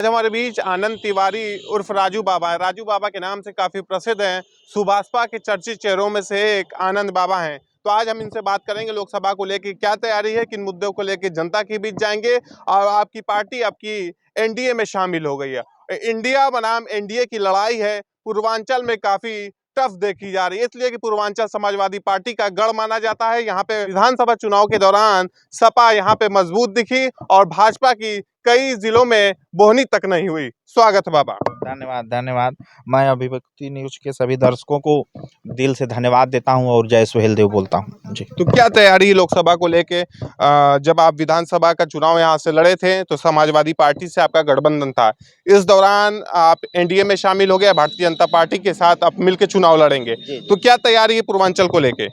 आज हमारे बीच आनंद तिवारी उर्फ राजू बाबा है। राजू बाबा के नाम से काफी प्रसिद्ध हैं। सुभाषपा के चर्चित चेहरों में से एक आनंद बाबा हैं। तो आज हम इनसे बात करेंगे लोकसभा को लेकर क्या तैयारी है, किन मुद्दों को लेकर जनता के बीच जाएंगे और आपकी पार्टी आपकी एनडीए में शामिल हो गई है। इंडिया बनाम एनडीए की लड़ाई है, पूर्वांचल में काफी टफ देखी जा रही है, इसलिए कि पूर्वांचल समाजवादी पार्टी का गढ़ माना जाता है। यहाँ पे विधानसभा चुनाव के दौरान सपा यहाँ पे मजबूत दिखी और भाजपा की कई जिलों में बोहनी तक नहीं हुई। स्वागत है बाबा। धन्यवाद धन्यवाद। मैं अभिव्यक्ति न्यूज के सभी दर्शकों को दिल से धन्यवाद देता हूं और जय सुहेलदेव बोलता हूं जी। तो क्या तैयारी है लोकसभा को लेके? जब आप विधानसभा का चुनाव यहाँ से लड़े थे तो समाजवादी पार्टी से आपका गठबंधन था। इस दौरान आप एनडीए में शामिल हो गए, भारतीय जनता पार्टी के साथ आप मिलकर चुनाव लड़ेंगे। तो क्या तैयारी है पूर्वांचल को लेके?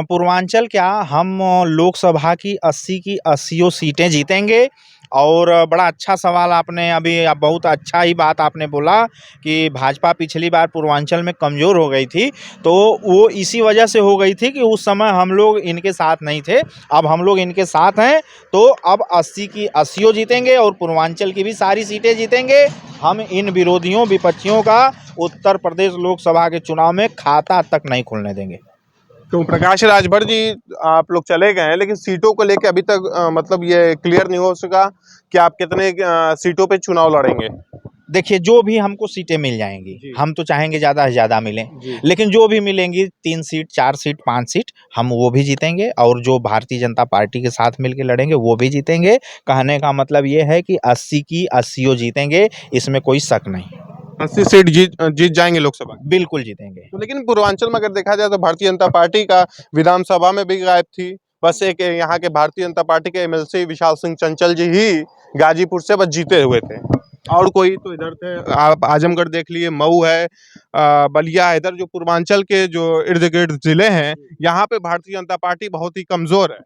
पूर्वांचल क्या, हम लोकसभा की 80 की 80 सीटें जीतेंगे। और बड़ा अच्छा सवाल आपने अभी बहुत अच्छा ही बात आपने बोला कि भाजपा पिछली बार पूर्वांचल में कमज़ोर हो गई थी, तो वो इसी वजह से हो गई थी कि उस समय हम लोग इनके साथ नहीं थे। अब हम लोग इनके साथ हैं, तो अब 80 की 80 जीतेंगे और पूर्वांचल की भी सारी सीटें जीतेंगे। हम इन विरोधियों विपक्षियों का उत्तर प्रदेश लोकसभा के चुनाव में खाता तक नहीं खुलने देंगे। तो प्रकाश राजभर जी, आप लोग चले गए हैं लेकिन सीटों को लेके अभी तक मतलब ये क्लियर नहीं हो सका कि आप कितने सीटों पे चुनाव लड़ेंगे। देखिए, जो भी हमको सीटें मिल जाएंगी, हम तो चाहेंगे ज़्यादा से ज़्यादा मिलें, लेकिन जो भी मिलेंगी 3 सीट 4 सीट 5 सीट हम वो भी जीतेंगे और जो भारतीय जनता पार्टी के साथ मिलकर लड़ेंगे वो भी जीतेंगे। कहने का मतलब ये है कि 80 की 80 जीतेंगे, इसमें कोई शक नहीं। 80 सीट जीत जाएंगे लोकसभा, बिल्कुल जीतेंगे। तो लेकिन पूर्वांचल में अगर देखा जाए तो भारतीय जनता पार्टी का विधानसभा में भी गायब थी। बस एक यहाँ के भारतीय जनता पार्टी के एमएलसी विशाल सिंह चंचल जी ही गाजीपुर से बस जीते हुए थे, और कोई तो इधर थे। आप आजमगढ़ देख लिए, मऊ है, बलिया है, इधर जो पूर्वांचल के जो इर्द गिर्द जिले हैं यहाँ पे भारतीय जनता पार्टी बहुत ही कमजोर है।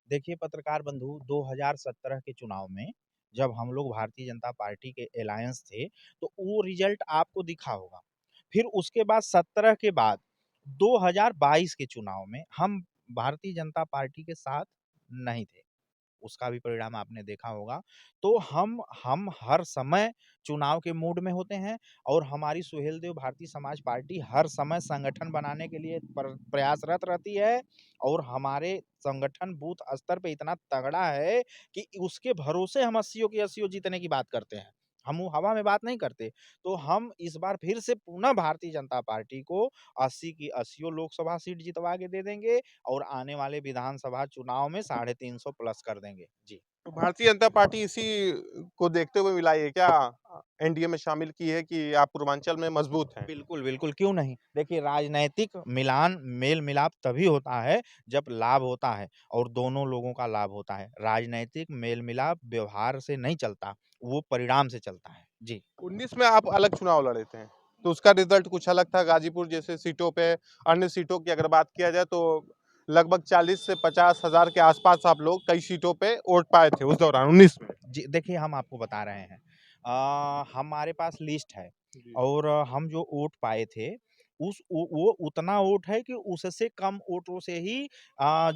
देखिए पत्रकार बंधु, 2017 के चुनाव में जब हम लोग भारतीय जनता पार्टी के अलायंस थे तो वो रिजल्ट आपको दिखा होगा। फिर उसके बाद 17 के बाद 2022 के चुनाव में हम भारतीय जनता पार्टी के साथ नहीं थे, उसका भी परिणाम आपने देखा होगा। तो हम हर समय चुनाव के मूड में होते हैं और हमारी सुहेलदेव भारतीय समाज पार्टी हर समय संगठन बनाने के लिए प्रयासरत रहती है। और हमारे संगठन बूथ स्तर पे इतना तगड़ा है कि उसके भरोसे हम 80 की 80 जीतने की बात करते हैं। हम वो हवा में बात नहीं करते। तो हम इस बार फिर से पुनः भारतीय जनता पार्टी को 80 की 80 लोकसभा सीट जितवा के दे देंगे और आने वाले विधानसभा चुनाव में 350 प्लस कर देंगे जी। तो भारतीय जनता पार्टी इसी को देखते हुए मिलाई है क्या, एनडीए में शामिल की है कि आप पूर्वांचल में मजबूत हैं? बिल्कुल, बिल्कुल, क्यों नहीं? देखिए, राजनैतिक मिलान, मेल-मिलाप तभी होता है जब लाभ होता है और दोनों लोगों का लाभ होता है। राजनैतिक मेल-मिलाप व्यवहार से नहीं चलता, वो परिणाम से चलता है। जी। 19 में आप अलग चुनाव लड़े थे, तो उसका रिजल्ट कुछ अलग था। गाजीपुर जैसे सीटों पे, अन्य सीटों की अगर बात किया जाए तो लगभग 40 से 50 हजार के आसपास आप लोग कई सीटों पे वोट पाए थे उस दौरान 19 में। जी, देखिए हम आपको बता रहे हैं। हमारे पास लिस्ट है जी। और हम जो वोट पाए थे वो उतना वोट है कि उससे कम वोटों से ही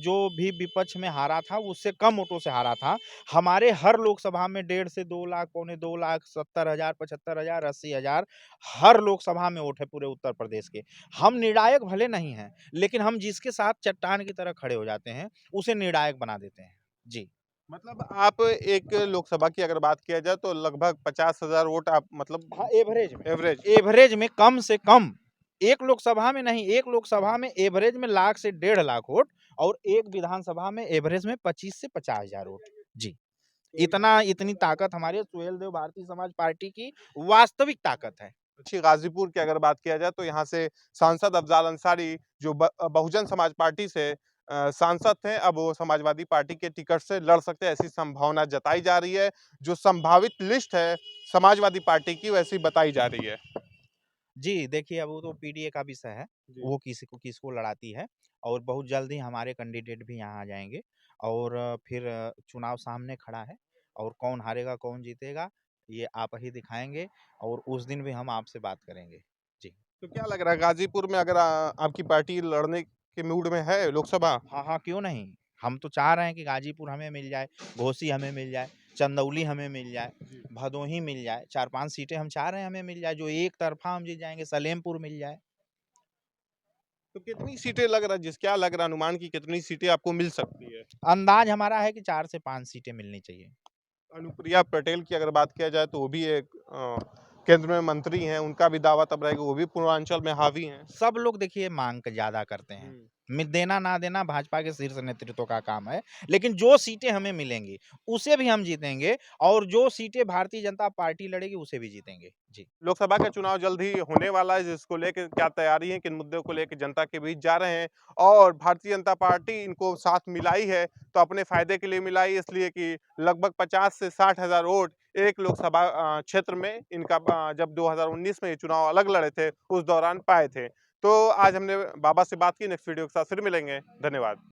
जो भी विपक्ष में हारा था उससे कम वोटों से हारा था। हमारे हर लोकसभा में 1.5 से 2 लाख, पौने 2 लाख, 70,000, 75,000, 80,000 हर लोकसभा में वोट है पूरे उत्तर प्रदेश के। हम निर्णायक भले नहीं हैं, लेकिन हम जिसके साथ चट्टान की तरह खड़े हो जाते हैं, उसे निर्णायक बना देते हैं। जी। मतलब आप एक लोकसभा की अगर बात किया जाए तो लगभग 50,000 वोट आप मतलब हाँ, एवरेज में। एवरेज। एवरेज में कम से कम, एक लोकसभा में नहीं, एक लोकसभा में एवरेज में लाख से 1.5 लाख वोट और एक विधानसभा में एवरेज में 25 से 50,000 वोट। जी। इतनी ताकत हमारे सुहेलदेव भारतीय समाज पार्टी की वास्तविक ताकत है। अच्छी गाजीपुर की अगर बात किया जाए तो यहाँ से सांसद अफजाल अंसारी जो बहुजन समाज पार्टी से सांसद थे, अब वो समाजवादी पार्टी के टिकट से लड़ सकते हैं, ऐसी संभावना जताई जा रही है। जो संभावित लिस्ट है समाजवादी पार्टी की वैसी बताई जा रही है। जी, देखिए अब वो तो पीडीए का विषय है, जी। वो किसको लड़ाती है और बहुत जल्द ही हमारे कैंडिडेट भी यहाँ आ जाएँगे और फिर चुनाव सामने खड़ा है और कौन हारेगा, कौन जीतेगा, ये आप ही दिखाएँगे और उस दिन भी हम आपसे बात करेंगे। जी। तो क्या लग रहा है गाजीपुर में अगर आपकी पार्टी लड़ने के मूड में है लोकसभा? हाँ, हाँ, क्यों नहीं? हम तो चाह रहे हैं कि गाजीपुर हमें मिल जाए, घोसी हमें मिल जाए। चंदौली हमें मिल जाए, जी। भदोही मिल जाए, 4-5 सीटें हम चाह रहे हैं हमें मिल जाए, जो एक तरफ़ा हम जीत जाएँगे, सलेमपुर मिल जाए। तो कितनी सीटें लग रहा है, क्या लग रहा है अनुमान की कितनी सीटें आपको मिल सकती है? अंदाज़ हमारा है कि 4 से 5 सीटें मिलनी चाहिए। अनुप्रिया पटेल की अगर बात किया जाए तो वो भी एक केंद्र में मंत्री हैं, उनका भी दावा तब रहेगा, वो भी पूर्वांचल में हावी हैं। सब लोग देखिए माँग ज़्यादा करते हैं। हुँ। देना ना देना भाजपा के शीर्ष नेतृत्व का काम है। लेकिन जो सीटें हमें मिलेंगी, उसे भी हम जीतेंगे और जो सीटें भारतीय जनता पार्टी लड़ेगी, उसे भी जीतेंगे। जी। लोकसभा का चुनाव जल्द ही होने वाला है, जिसको लेके क्या तैयारी है, किन मुद्दों को लेके जनता के बीच जा रहे हैं और भारतीय जनता पार्टी इनको साथ मिलाई है, तो अपने फ़ायदे के लिए मिलाई इसलिए कि लगभग 50 से 60 हज़ार वोट एक लोकसभा क्षेत्र में इनका जब 2019 में ये चुनाव अलग लड़े थे, उस दौरान पाए थे। तो आज हमने बाबा से बात की, नेक्स्ट वीडियो के साथ फिर मिलेंगे। धन्यवाद।